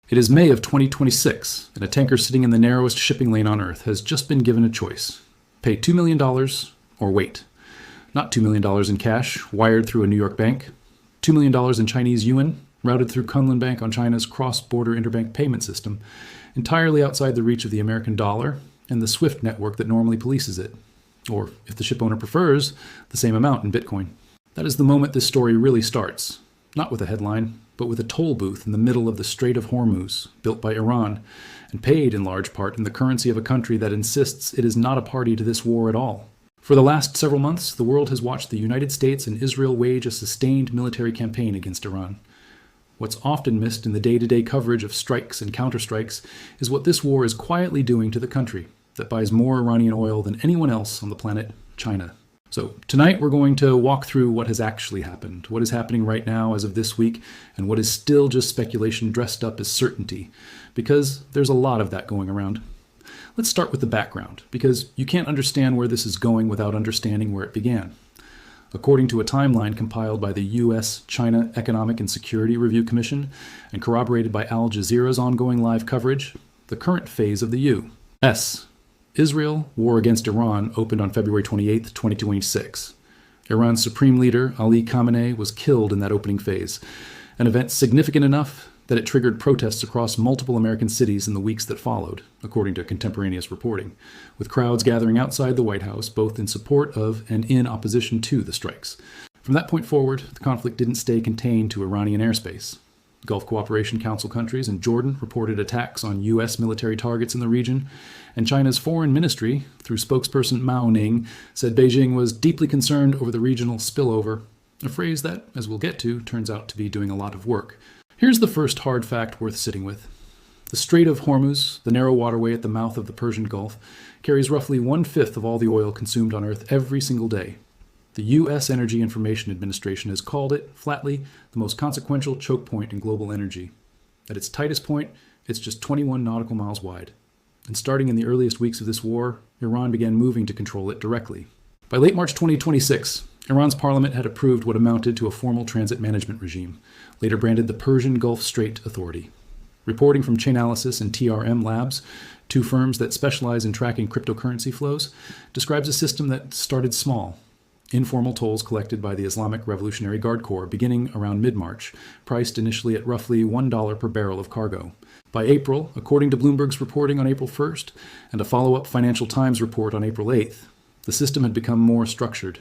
It is May of 2026, and a tanker sitting in the narrowest shipping lane on Earth has just been given a choice. Pay $2 million or wait. Not $2 million in cash, wired through a New York bank. $2 million in Chinese yuan, routed through Kunlun Bank on China's cross-border interbank payment system, entirely outside the reach of the American dollar and the SWIFT network that normally polices it. Or, if the ship owner prefers, the same amount in Bitcoin. That is the moment this story really starts. Not with a headline, but with a toll booth in the middle of the Strait of Hormuz, built by Iran, and paid in large part in the currency of a country that insists it is not a party to this war at all. For the last several months, the world has watched the United States and Israel wage a sustained military campaign against Iran. What's often missed in the day-to-day coverage of strikes and counterstrikes is what this war is quietly doing to the country that buys more Iranian oil than anyone else on the planet, China. So tonight we're going to walk through what has actually happened, what is happening right now as of this week, and what is still just speculation dressed up as certainty, because there's a lot of that going around. Let's start with the background, because you can't understand where this is going without understanding where it began. According to a timeline compiled by the U.S.-China Economic and Security Review Commission and corroborated by Al Jazeera's ongoing live coverage, the current phase of the U.S. Israel war against Iran opened on February 28, 2026. Iran's supreme leader, Ali Khamenei, was killed in that opening phase, an event significant enough that it triggered protests across multiple American cities in the weeks that followed, according to contemporaneous reporting, with crowds gathering outside the White House both in support of and in opposition to the strikes. From that point forward, the conflict didn't stay contained to Iranian airspace. Gulf Cooperation Council countries and Jordan reported attacks on U.S. military targets in the region, and China's foreign ministry, through spokesperson Mao Ning, said Beijing was deeply concerned over the regional spillover, a phrase that, as we'll get to, turns out to be doing a lot of work. Here's the first hard fact worth sitting with. The Strait of Hormuz, the narrow waterway at the mouth of the Persian Gulf, carries roughly 1/5 of all the oil consumed on Earth every single day. The U.S. Energy Information Administration has called it, flatly, the most consequential choke point in global energy. At its tightest point, it's just 21 nautical miles wide. And starting in the earliest weeks of this war, Iran began moving to control it directly. By late March 2026, Iran's parliament had approved what amounted to a formal transit management regime, later branded the Persian Gulf Strait Authority. Reporting from Chainalysis and TRM Labs, two firms that specialize in tracking cryptocurrency flows, describes a system that started small. Informal tolls collected by the Islamic Revolutionary Guard Corps beginning around mid-March, priced initially at roughly $1 per barrel of cargo. By April, according to Bloomberg's reporting on April 1st and a follow-up Financial Times report on April 8th, the system had become more structured.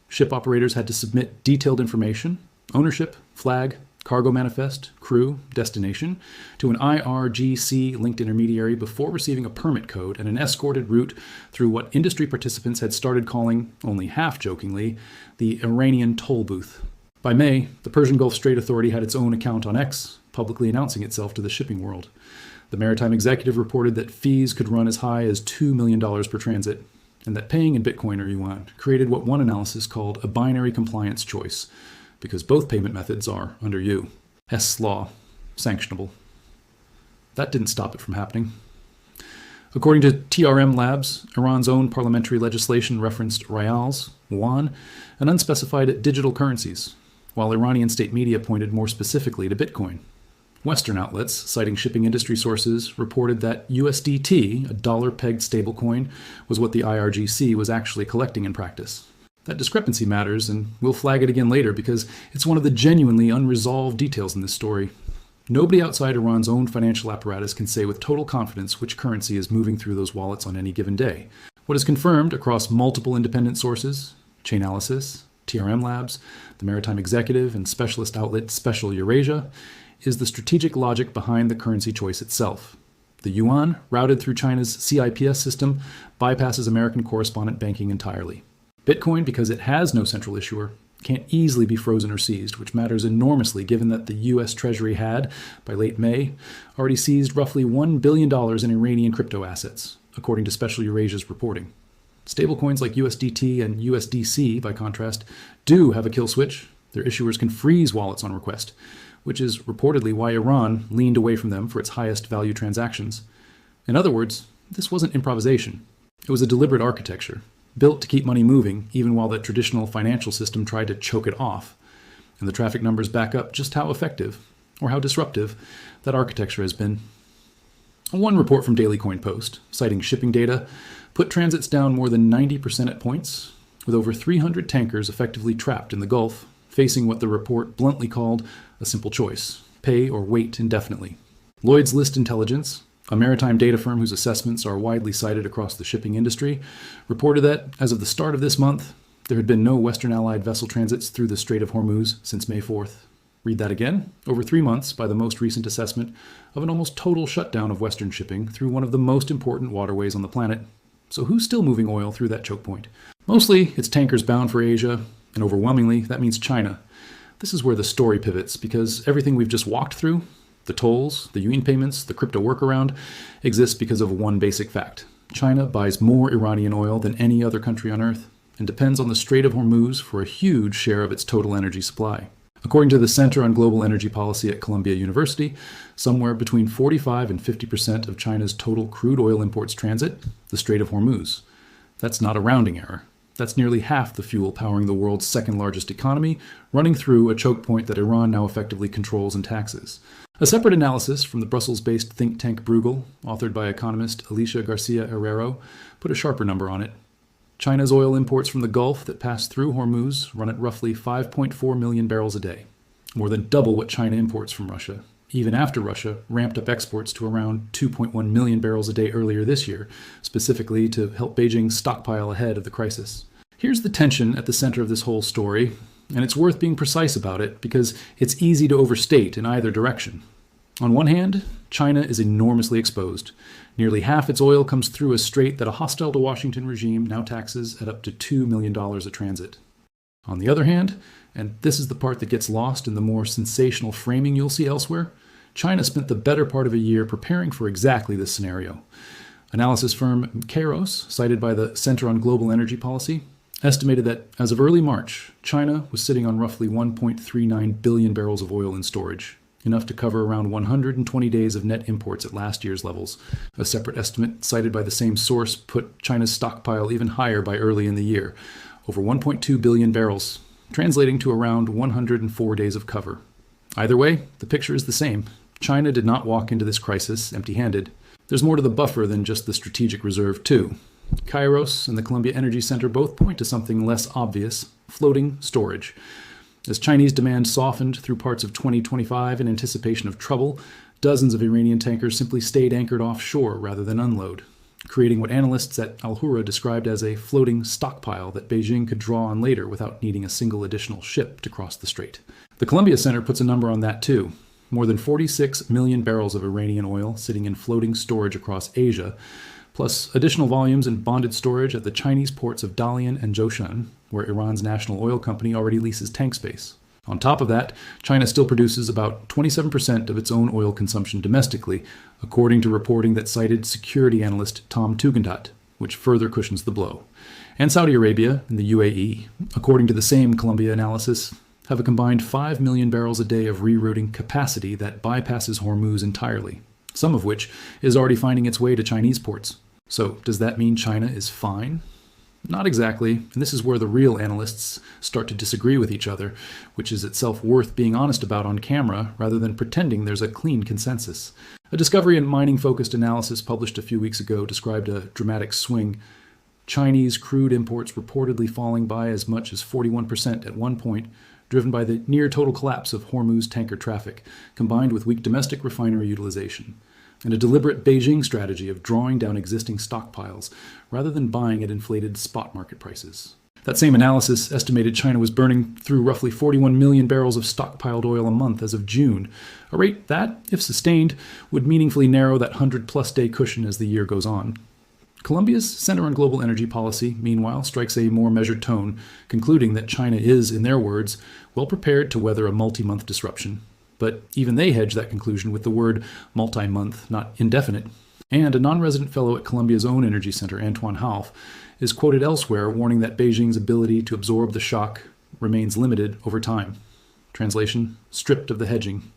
Ship operators had to submit detailed information, ownership, flag, cargo manifest, crew, destination, to an IRGC-linked intermediary before receiving a permit code and an escorted route through what industry participants had started calling, only half-jokingly, the Iranian toll booth. By May, the Persian Gulf Strait Authority had its own account on X, publicly announcing itself to the shipping world. The maritime executive reported that fees could run as high as $2 million per transit, and that paying in Bitcoin or yuan created what one analysis called a binary compliance choice, because both payment methods are, under U.S. law, sanctionable. That didn't stop it from happening. According to TRM Labs, Iran's own parliamentary legislation referenced rials, yuan, and unspecified digital currencies, while Iranian state media pointed more specifically to Bitcoin. Western outlets, citing shipping industry sources, reported that USDT, a dollar-pegged stablecoin, was what the IRGC was actually collecting in practice. That discrepancy matters, and we'll flag it again later because it's one of the genuinely unresolved details in this story. Nobody outside Iran's own financial apparatus can say with total confidence which currency is moving through those wallets on any given day. What is confirmed across multiple independent sources, Chainalysis, TRM Labs, the Maritime Executive, and specialist outlet Special Eurasia, is the strategic logic behind the currency choice itself. The yuan, routed through China's CIPS system, bypasses American correspondent banking entirely. Bitcoin, because it has no central issuer, can't easily be frozen or seized, which matters enormously given that the U.S. Treasury had, by late May, already seized roughly $1 billion in Iranian crypto assets, according to Special Eurasia's reporting. Stablecoins like USDT and USDC, by contrast, do have a kill switch. Their issuers can freeze wallets on request, which is reportedly why Iran leaned away from them for its highest value transactions. In other words, this wasn't improvisation. It was a deliberate architecture, built to keep money moving even while the traditional financial system tried to choke it off. And the traffic numbers back up just how effective. or how disruptive that architecture has been. One report from Daily Coin Post, citing shipping data, put transits down more than 90% at points, with over 300 tankers effectively trapped in the Gulf, facing what the report bluntly called a simple choice: pay or wait indefinitely. Lloyd's List Intelligence, a maritime data firm whose assessments are widely cited across the shipping industry, reported that, as of the start of this month, there had been no Western Allied vessel transits through the Strait of Hormuz since May 4th. Read that again. Over 3 months, by the most recent assessment, of an almost total shutdown of Western shipping through one of the most important waterways on the planet. So who's still moving oil through that choke point? Mostly, it's tankers bound for Asia, and overwhelmingly, that means China. This is where the story pivots, because everything we've just walked through, the tolls, the yuan payments, the crypto workaround, exists because of one basic fact. China buys more Iranian oil than any other country on Earth, and depends on the Strait of Hormuz for a huge share of its total energy supply. According to the Center on Global Energy Policy at Columbia University, somewhere between 45 and 50% of China's total crude oil imports transit the Strait of Hormuz. That's not a rounding error. That's nearly half the fuel powering the world's second largest economy, running through a choke point that Iran now effectively controls and taxes. A separate analysis from the Brussels-based think tank Bruegel, authored by economist Alicia Garcia Herrero, put a sharper number on it. China's oil imports from the Gulf that pass through Hormuz run at roughly 5.4 million barrels a day, more than double what China imports from Russia, even after Russia ramped up exports to around 2.1 million barrels a day earlier this year, specifically to help Beijing stockpile ahead of the crisis. Here's the tension at the center of this whole story, and it's worth being precise about it because it's easy to overstate in either direction. On one hand, China is enormously exposed. Nearly half its oil comes through a strait that a hostile to Washington regime now taxes at up to $2 million a transit. On the other hand, and this is the part that gets lost in the more sensational framing you'll see elsewhere, China spent the better part of a year preparing for exactly this scenario. Analysis firm Kairos, cited by the Center on Global Energy Policy, estimated that as of early March, China was sitting on roughly 1.39 billion barrels of oil in storage, enough to cover around 120 days of net imports at last year's levels. A separate estimate cited by the same source put China's stockpile even higher by early in the year, over 1.2 billion barrels, translating to around 104 days of cover. Either way, the picture is the same. China did not walk into this crisis empty-handed. There's more to the buffer than just the strategic reserve, too. Kairos and the Columbia Energy Center both point to something less obvious: floating storage. As Chinese demand softened through parts of 2025 in anticipation of trouble, dozens of Iranian tankers simply stayed anchored offshore rather than unload, creating what analysts at Al-Hura described as a floating stockpile that Beijing could draw on later without needing a single additional ship to cross the strait. The Columbia Center puts a number on that too. More than 46 million barrels of Iranian oil sitting in floating storage across Asia, plus additional volumes in bonded storage at the Chinese ports of Dalian and Zhoushan, where Iran's national oil company already leases tank space. On top of that, China still produces about 27% of its own oil consumption domestically, according to reporting that cited security analyst Tom Tugendhat, which further cushions the blow. And Saudi Arabia and the UAE, according to the same Columbia analysis, have a combined 5 million barrels a day of rerouting capacity that bypasses Hormuz entirely, some of which is already finding its way to Chinese ports. So does that mean China is fine? Not exactly, and this is where the real analysts start to disagree with each other, which is itself worth being honest about on camera rather than pretending there's a clean consensus. A discovery and mining-focused analysis published a few weeks ago described a dramatic swing. Chinese crude imports reportedly falling by as much as 41% at one point, driven by the near-total collapse of Hormuz tanker traffic, combined with weak domestic refinery utilization, and a deliberate Beijing strategy of drawing down existing stockpiles rather than buying at inflated spot market prices. That same analysis estimated China was burning through roughly 41 million barrels of stockpiled oil a month as of June, a rate that, if sustained, would meaningfully narrow that 100-plus day cushion as the year goes on. Columbia's Center on Global Energy Policy, meanwhile, strikes a more measured tone, concluding that China is, in their words, well prepared to weather a multi-month disruption. But even they hedge that conclusion with the word multi-month, not indefinite. And a non-resident fellow at Columbia's own energy center, Antoine Half, is quoted elsewhere warning that Beijing's ability to absorb the shock remains limited over time. Translation: stripped of the hedging.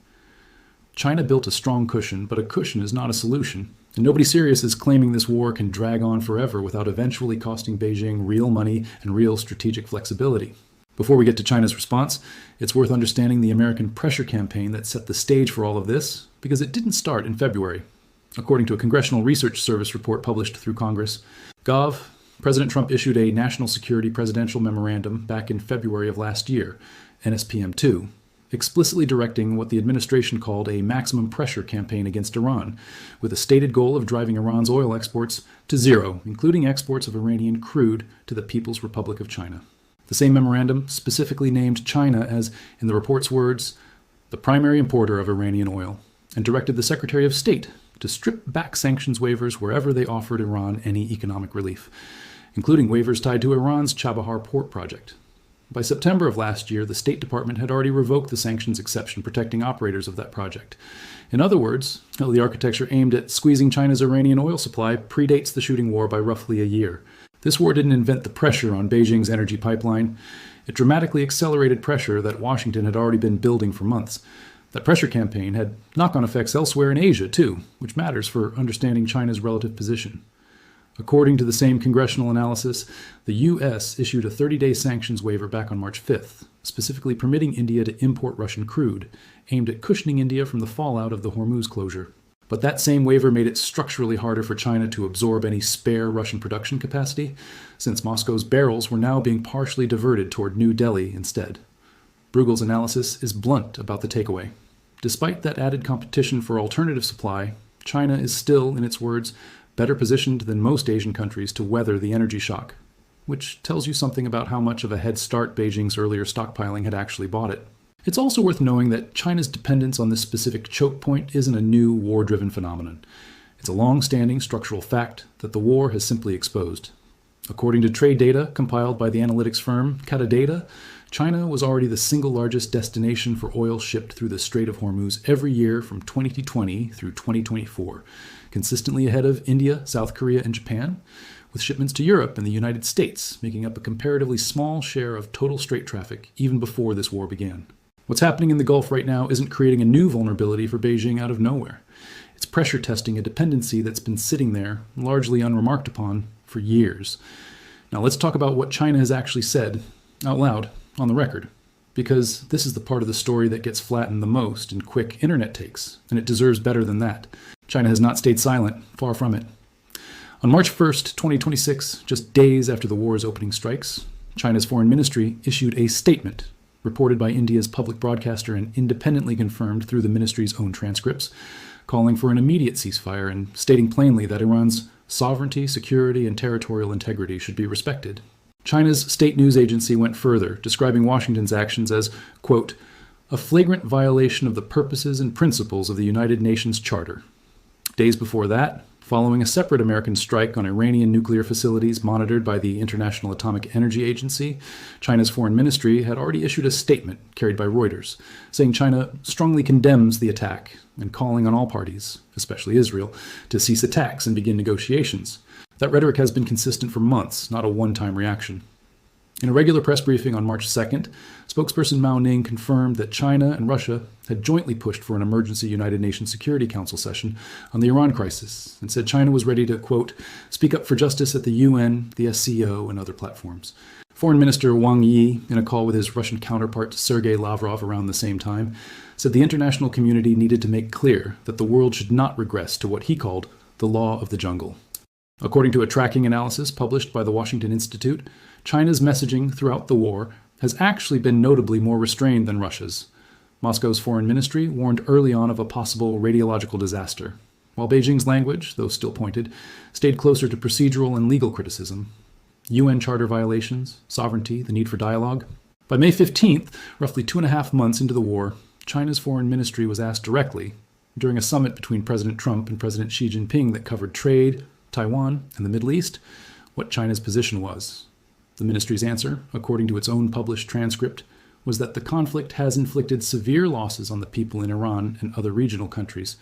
China built a strong cushion, but a cushion is not a solution. And nobody serious is claiming this war can drag on forever without eventually costing Beijing real money and real strategic flexibility. Before we get to China's response, it's worth understanding the American pressure campaign that set the stage for all of this, because it didn't start in February. According to a Congressional Research Service report published through Congress, President Trump issued a National Security Presidential Memorandum back in February of last year, NSPM-2, explicitly directing what the administration called a maximum pressure campaign against Iran, with a stated goal of driving Iran's oil exports to zero, including exports of Iranian crude to the People's Republic of China. The same memorandum specifically named China as, in the report's words, the primary importer of Iranian oil, and directed the Secretary of State to strip back sanctions waivers wherever they offered Iran any economic relief, including waivers tied to Iran's Chabahar port project. By September of last year, the State Department had already revoked the sanctions exception protecting operators of that project. In other words, the architecture aimed at squeezing China's Iranian oil supply predates the shooting war by roughly a year. This war didn't invent the pressure on Beijing's energy pipeline. It dramatically accelerated pressure that Washington had already been building for months. That pressure campaign had knock-on effects elsewhere in Asia, too, which matters for understanding China's relative position. According to the same congressional analysis, the U.S. issued a 30-day sanctions waiver back on March 5th, specifically permitting India to import Russian crude, aimed at cushioning India from the fallout of the Hormuz closure. But that same waiver made it structurally harder for China to absorb any spare Russian production capacity, since Moscow's barrels were now being partially diverted toward New Delhi instead. Bruegel's analysis is blunt about the takeaway. Despite that added competition for alternative supply, China is still, in its words, better positioned than most Asian countries to weather the energy shock, which tells you something about how much of a head start Beijing's earlier stockpiling had actually bought it. It's also worth knowing that China's dependence on this specific choke point isn't a new war-driven phenomenon. It's a long-standing structural fact that the war has simply exposed. According to trade data compiled by the analytics firm Catadata, China was already the single largest destination for oil shipped through the Strait of Hormuz every year from 2020 through 2024, consistently ahead of India, South Korea, and Japan, with shipments to Europe and the United States making up a comparatively small share of total strait traffic even before this war began. What's happening in the Gulf right now isn't creating a new vulnerability for Beijing out of nowhere. It's pressure testing a dependency that's been sitting there, largely unremarked upon, for years. Now let's talk about what China has actually said, out loud, on the record, because this is the part of the story that gets flattened the most in quick internet takes, and it deserves better than that. China has not stayed silent, far from it. On March 1st, 2026, just days after the war's opening strikes, China's foreign ministry issued a statement, reported by India's public broadcaster and independently confirmed through the ministry's own transcripts, calling for an immediate ceasefire and stating plainly that Iran's sovereignty, security, and territorial integrity should be respected. China's state news agency went further, describing Washington's actions as, quote, a flagrant violation of the purposes and principles of the United Nations Charter. Days before that, following a separate American strike on Iranian nuclear facilities monitored by the International Atomic Energy Agency, China's foreign ministry had already issued a statement carried by Reuters, saying China strongly condemns the attack and calling on all parties, especially Israel, to cease attacks and begin negotiations. That rhetoric has been consistent for months, not a one-time reaction. In a regular press briefing on March 2nd, spokesperson Mao Ning confirmed that China and Russia had jointly pushed for an emergency United Nations Security Council session on the Iran crisis, and said China was ready to, quote, speak up for justice at the UN, the SCO, and other platforms. Foreign Minister Wang Yi, in a call with his Russian counterpart Sergei Lavrov around the same time, said the international community needed to make clear that the world should not regress to what he called the law of the jungle. According to a tracking analysis published by the Washington Institute, China's messaging throughout the war has actually been notably more restrained than Russia's. Moscow's foreign ministry warned early on of a possible radiological disaster, while Beijing's language, though still pointed, stayed closer to procedural and legal criticism. UN Charter violations, sovereignty, the need for dialogue. By May 15th, roughly 2.5 months into the war, China's foreign ministry was asked directly, during a summit between President Trump and President Xi Jinping that covered trade, Taiwan, and the Middle East, what China's position was. The ministry's answer, according to its own published transcript, was that the conflict has inflicted severe losses on the people in Iran and other regional countries,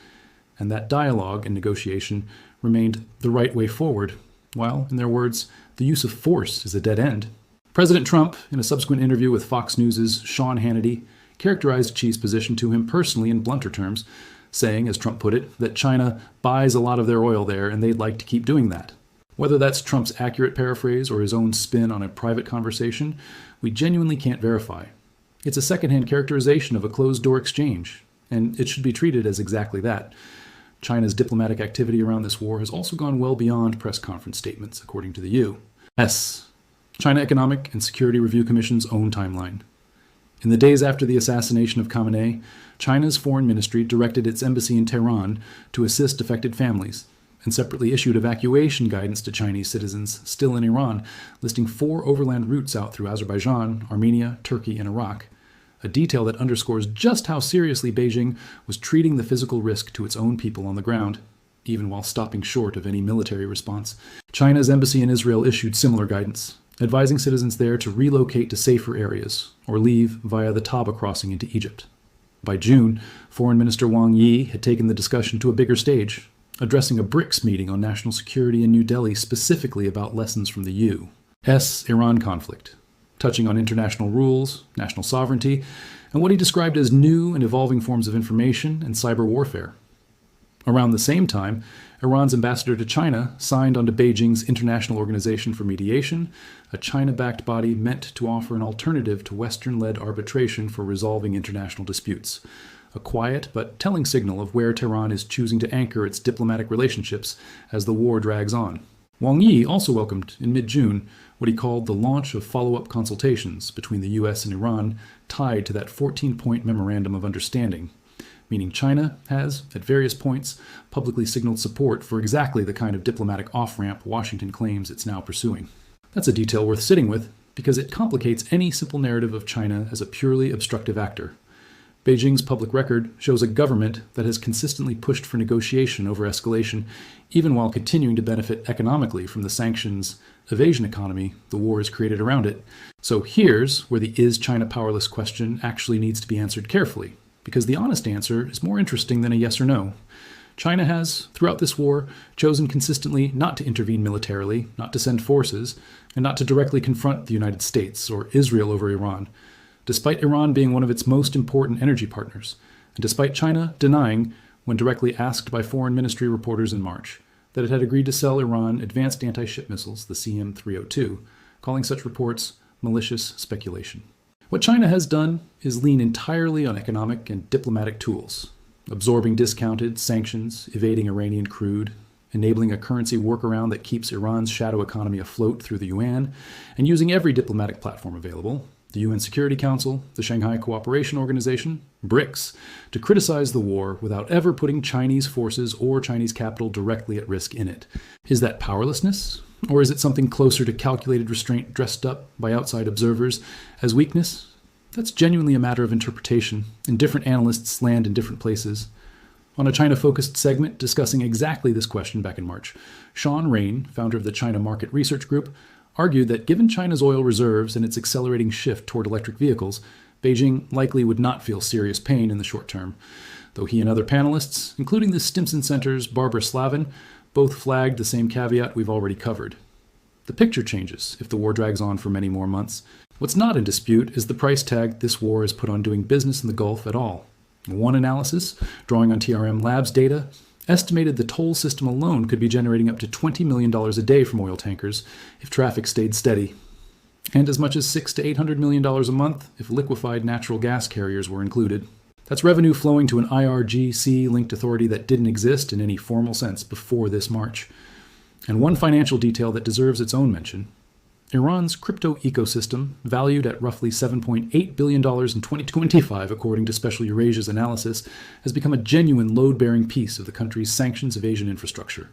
and that dialogue and negotiation remained the right way forward, while, in their words, the use of force is a dead end. President Trump, in a subsequent interview with Fox News' Sean Hannity, characterized Xi's position to him personally in blunter terms, saying, as Trump put it, that China buys a lot of their oil there and they'd like to keep doing that. Whether that's Trump's accurate paraphrase or his own spin on a private conversation, we genuinely can't verify. It's a secondhand characterization of a closed-door exchange, and it should be treated as exactly that. China's diplomatic activity around this war has also gone well beyond press conference statements, according to the U.S. China Economic and Security Review Commission's own timeline. In the days after the assassination of Khamenei, China's foreign ministry directed its embassy in Tehran to assist affected families, and separately issued evacuation guidance to Chinese citizens still in Iran, listing 4 overland routes out through Azerbaijan, Armenia, Turkey, and Iraq, a detail that underscores just how seriously Beijing was treating the physical risk to its own people on the ground, even while stopping short of any military response. China's embassy in Israel issued similar guidance, advising citizens there to relocate to safer areas or leave via the Taba crossing into Egypt. By June, Foreign Minister Wang Yi had taken the discussion to a bigger stage, addressing a BRICS meeting on national security in New Delhi specifically about lessons from the U.S. Iran conflict, touching on international rules, national sovereignty, and what he described as new and evolving forms of information and cyber warfare. Around the same time, Iran's ambassador to China signed onto Beijing's International Organization for Mediation, a China-backed body meant to offer an alternative to Western-led arbitration for resolving international disputes, a quiet but telling signal of where Tehran is choosing to anchor its diplomatic relationships as the war drags on. Wang Yi also welcomed, in mid-June, what he called the launch of follow-up consultations between the U.S. and Iran tied to that 14-point Memorandum of Understanding, meaning China has, at various points, publicly signaled support for exactly the kind of diplomatic off-ramp Washington claims it's now pursuing. That's a detail worth sitting with, because it complicates any simple narrative of China as a purely obstructive actor. Beijing's public record shows a government that has consistently pushed for negotiation over escalation, even while continuing to benefit economically from the sanctions evasion economy the war has created around it. So here's where the "is China powerless" question actually needs to be answered carefully, because the honest answer is more interesting than a yes or no. China has, throughout this war, chosen consistently not to intervene militarily, not to send forces, and not to directly confront the United States or Israel over Iran, despite Iran being one of its most important energy partners, and despite China denying, when directly asked by foreign ministry reporters in March, that it had agreed to sell Iran advanced anti-ship missiles, the CM-302, calling such reports malicious speculation. What China has done is lean entirely on economic and diplomatic tools, absorbing discounted sanctions, evading Iranian crude, enabling a currency workaround that keeps Iran's shadow economy afloat through the yuan, and using every diplomatic platform available, the UN Security Council, the Shanghai Cooperation Organization, BRICS, to criticize the war without ever putting Chinese forces or Chinese capital directly at risk in it. Is that powerlessness? Or is it something closer to calculated restraint dressed up by outside observers as weakness? That's genuinely a matter of interpretation, and different analysts land in different places. On a China-focused segment discussing exactly this question back in March, Sean Rain, founder of the China Market Research Group, argued that given China's oil reserves and its accelerating shift toward electric vehicles, Beijing likely would not feel serious pain in the short term, though he and other panelists, including the Stimson Center's Barbara Slavin, both flagged the same caveat we've already covered. The picture changes if the war drags on for many more months. What's not in dispute is the price tag this war has put on doing business in the Gulf at all. One analysis, drawing on TRM Labs data, estimated the toll system alone could be generating up to $20 million a day from oil tankers if traffic stayed steady, and as much as $600 to $800 million a month if liquefied natural gas carriers were included. That's revenue flowing to an IRGC-linked authority that didn't exist in any formal sense before this March. And one financial detail that deserves its own mention: Iran's crypto ecosystem, valued at roughly $7.8 billion in 2025, according to Special Eurasia's analysis, has become a genuine load-bearing piece of the country's sanctions evasion infrastructure,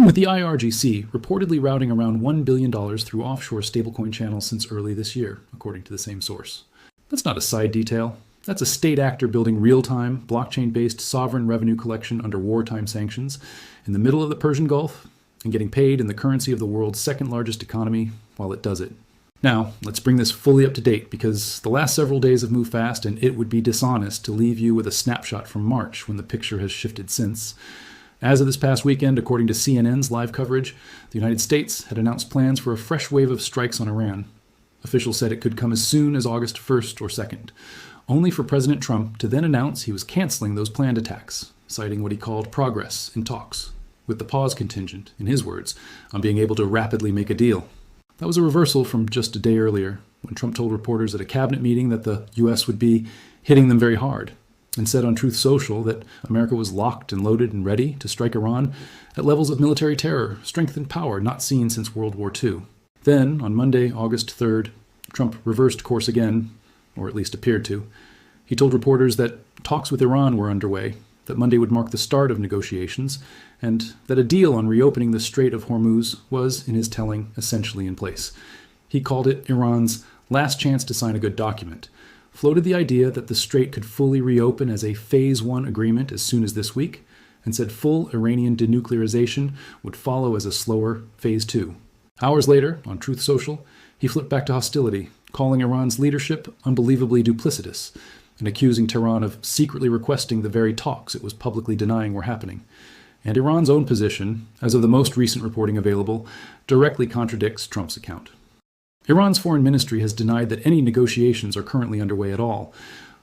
with the IRGC reportedly routing around $1 billion through offshore stablecoin channels since early this year, according to the same source. That's not a side detail. That's a state actor building real-time, blockchain-based sovereign revenue collection under wartime sanctions in the middle of the Persian Gulf and getting paid in the currency of the world's second-largest economy while it does it. Now, let's bring this fully up to date, because the last several days have moved fast and it would be dishonest to leave you with a snapshot from March when the picture has shifted since. As of this past weekend, according to CNN's live coverage, the United States had announced plans for a fresh wave of strikes on Iran. Officials said it could come as soon as August 1st or 2nd, only for President Trump to then announce he was canceling those planned attacks, citing what he called progress in talks, with the pause contingent, in his words, on being able to rapidly make a deal. That was a reversal from just a day earlier, when Trump told reporters at a cabinet meeting that the U.S. would be hitting them very hard, and said on Truth Social that America was locked and loaded and ready to strike Iran at levels of military terror, strength, and power not seen since World War II. Then, on Monday, August 3rd, Trump reversed course again, or at least appeared to. He told reporters that talks with Iran were underway, that Monday would mark the start of negotiations, and that a deal on reopening the Strait of Hormuz was, in his telling, essentially in place. He called it Iran's last chance to sign a good document, floated the idea that the strait could fully reopen as a Phase 1 agreement as soon as this week, and said full Iranian denuclearization would follow as a slower Phase 2. Hours later, on Truth Social, he flipped back to hostility, calling Iran's leadership unbelievably duplicitous, and accusing Tehran of secretly requesting the very talks it was publicly denying were happening. And Iran's own position, as of the most recent reporting available, directly contradicts Trump's account. Iran's foreign ministry has denied that any negotiations are currently underway at all.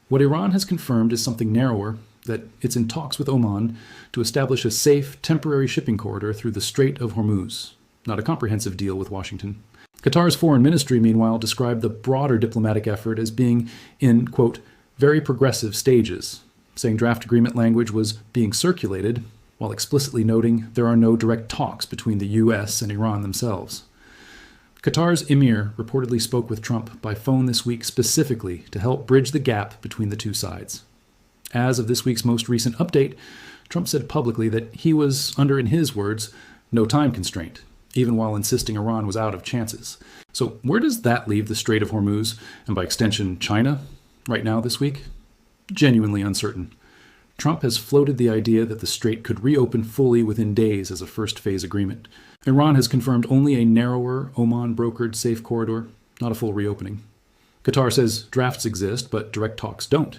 What Iran has confirmed is something narrower, that it's in talks with Oman to establish a safe, temporary shipping corridor through the Strait of Hormuz, not a comprehensive deal with Washington. Qatar's foreign ministry, meanwhile, described the broader diplomatic effort as being in, quote, very progressive stages, saying draft agreement language was being circulated, while explicitly noting there are no direct talks between the U.S. and Iran themselves. Qatar's emir reportedly spoke with Trump by phone this week specifically to help bridge the gap between the two sides. As of this week's most recent update, Trump said publicly that he was under, in his words, no time constraint, even while insisting Iran was out of chances. So where does that leave the Strait of Hormuz, and by extension China, right now this week? Genuinely uncertain. Trump has floated the idea that the strait could reopen fully within days as a first phase agreement. Iran has confirmed only a narrower, Oman-brokered safe corridor, not a full reopening. Qatar says drafts exist, but direct talks don't.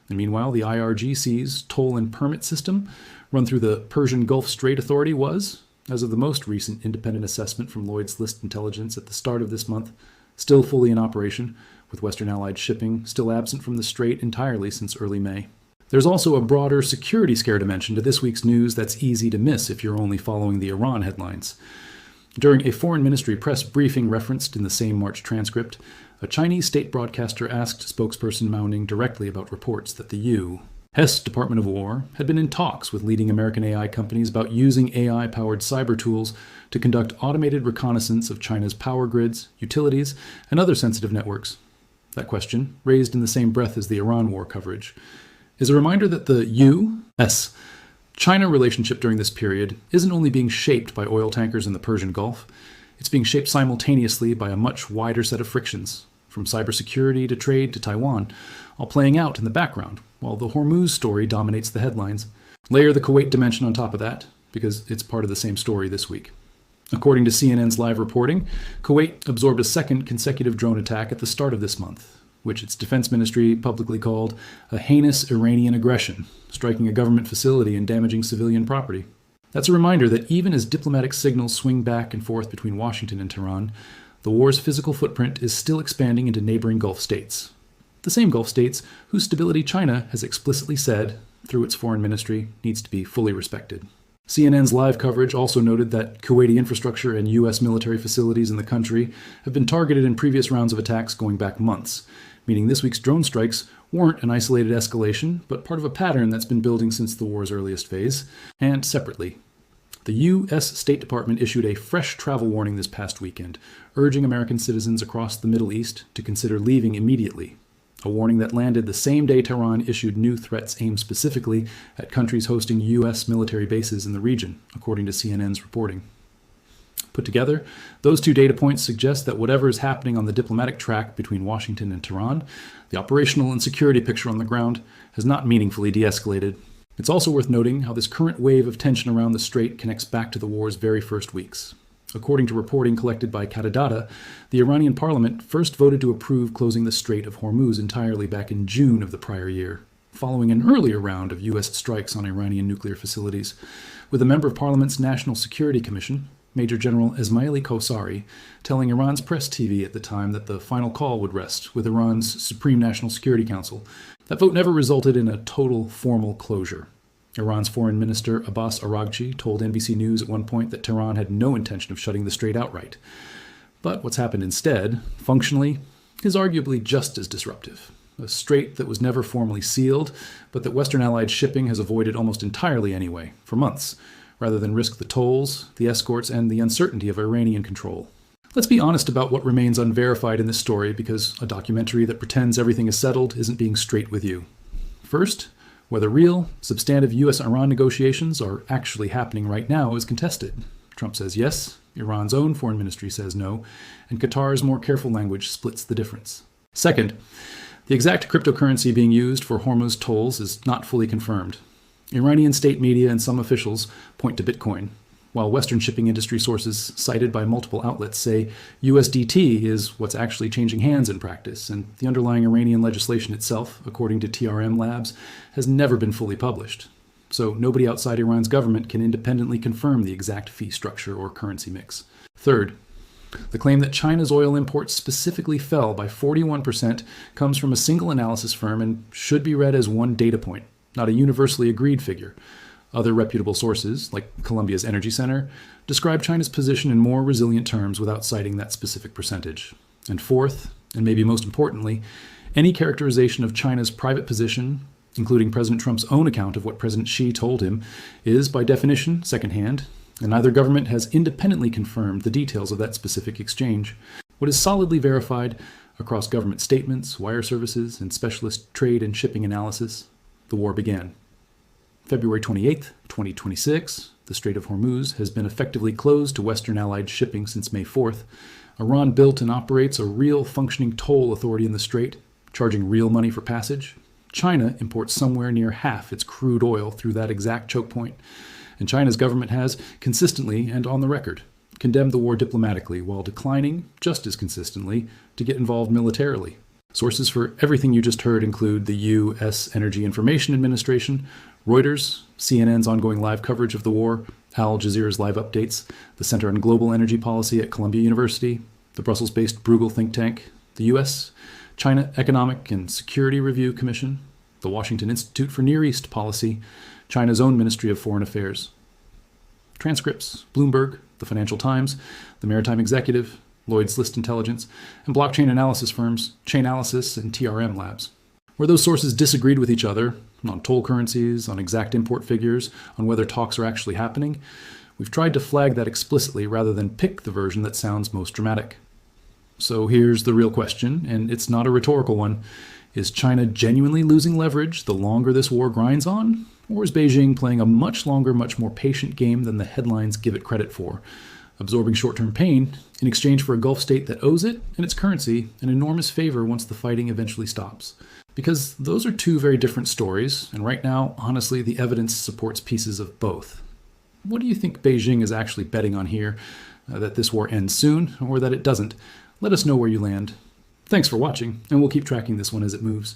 And meanwhile, the IRGC's toll and permit system, run through the Persian Gulf Strait Authority, was, as of the most recent independent assessment from Lloyd's List Intelligence at the start of this month, still fully in operation, with Western Allied shipping still absent from the strait entirely since early May. There's also a broader security scare dimension to this week's news that's easy to miss if you're only following the Iran headlines. During a foreign ministry press briefing referenced in the same March transcript, a Chinese state broadcaster asked spokesperson Mao Ning directly about reports that the U.S. Department of War had been in talks with leading American AI companies about using AI-powered cyber tools to conduct automated reconnaissance of China's power grids, utilities, and other sensitive networks. That question, raised in the same breath as the Iran war coverage, is a reminder that the U.S.-China relationship during this period isn't only being shaped by oil tankers in the Persian Gulf, it's being shaped simultaneously by a much wider set of frictions, from cybersecurity to trade to Taiwan, all playing out in the background, while the Hormuz story dominates the headlines. Layer the Kuwait dimension on top of that, because it's part of the same story this week. According to CNN's live reporting, Kuwait absorbed a second consecutive drone attack at the start of this month, which its defense ministry publicly called a heinous Iranian aggression, striking a government facility and damaging civilian property. That's a reminder that even as diplomatic signals swing back and forth between Washington and Tehran, the war's physical footprint is still expanding into neighboring Gulf states. The same Gulf states whose stability China has explicitly said, through its foreign ministry, needs to be fully respected. CNN's live coverage also noted that Kuwaiti infrastructure and U.S. military facilities in the country have been targeted in previous rounds of attacks going back months, meaning this week's drone strikes weren't an isolated escalation, but part of a pattern that's been building since the war's earliest phase. And separately, the U.S. State Department issued a fresh travel warning this past weekend, urging American citizens across the Middle East to consider leaving immediately. A warning that landed the same day Tehran issued new threats aimed specifically at countries hosting U.S. military bases in the region, according to CNN's reporting. Put together, those two data points suggest that whatever is happening on the diplomatic track between Washington and Tehran, the operational and security picture on the ground has not meaningfully de-escalated. It's also worth noting how this current wave of tension around the strait connects back to the war's very first weeks. According to reporting collected by Katadata, the Iranian parliament first voted to approve closing the Strait of Hormuz entirely back in June of the prior year, following an earlier round of U.S. strikes on Iranian nuclear facilities, with a member of Parliament's National Security Commission, Major General Esmaili Kosari, telling Iran's press TV at the time that the final call would rest with Iran's Supreme National Security Council. That vote never resulted in a total formal closure. Iran's Foreign Minister Abbas Araghchi told NBC News at one point that Tehran had no intention of shutting the strait outright. But what's happened instead, functionally, is arguably just as disruptive. A strait that was never formally sealed, but that Western allied shipping has avoided almost entirely anyway, for months, rather than risk the tolls, the escorts, and the uncertainty of Iranian control. Let's be honest about what remains unverified in this story, because a documentary that pretends everything is settled isn't being straight with you. First, whether real, substantive US-Iran negotiations are actually happening right now is contested. Trump says yes, Iran's own foreign ministry says no, and Qatar's more careful language splits the difference. Second, the exact cryptocurrency being used for Hormuz tolls is not fully confirmed. Iranian state media and some officials point to Bitcoin, while Western shipping industry sources cited by multiple outlets say USDT is what's actually changing hands in practice, and the underlying Iranian legislation itself, according to TRM Labs, has never been fully published. So nobody outside Iran's government can independently confirm the exact fee structure or currency mix. Third, the claim that China's oil imports specifically fell by 41% comes from a single analysis firm and should be read as one data point, not a universally agreed figure. Other reputable sources, like Columbia's Energy Center, describe China's position in more resilient terms without citing that specific percentage. And fourth, and maybe most importantly, any characterization of China's private position, including President Trump's own account of what President Xi told him, is by definition secondhand, and neither government has independently confirmed the details of that specific exchange. What is solidly verified across government statements, wire services, and specialist trade and shipping analysis, the war began. February 28, 2026, the Strait of Hormuz has been effectively closed to Western allied shipping since May 4th. Iran built and operates a real functioning toll authority in the strait, charging real money for passage. China imports somewhere near half its crude oil through that exact choke point. And China's government has, consistently and on the record, condemned the war diplomatically while declining, just as consistently, to get involved militarily. Sources for everything you just heard include the U.S. Energy Information Administration, Reuters, CNN's ongoing live coverage of the war, Al Jazeera's live updates, the Center on Global Energy Policy at Columbia University, the Brussels-based Bruegel think tank, the U.S. China Economic and Security Review Commission, the Washington Institute for Near East Policy, China's own Ministry of Foreign Affairs. Transcripts, Bloomberg, the Financial Times, the Maritime Executive, Lloyd's List Intelligence, and blockchain analysis firms Chainalysis and TRM Labs. Where those sources disagreed with each other, on toll currencies, on exact import figures, on whether talks are actually happening, we've tried to flag that explicitly rather than pick the version that sounds most dramatic. So here's the real question, and it's not a rhetorical one. Is China genuinely losing leverage the longer this war grinds on? Or is Beijing playing a much longer, much more patient game than the headlines give it credit for, absorbing short-term pain in exchange for a Gulf state that owes it and its currency an enormous favor once the fighting eventually stops? Because those are two very different stories, and right now, honestly, the evidence supports pieces of both. What do you think Beijing is actually betting on here? That this war ends soon, or that it doesn't? Let us know where you land. Thanks for watching, and we'll keep tracking this one as it moves.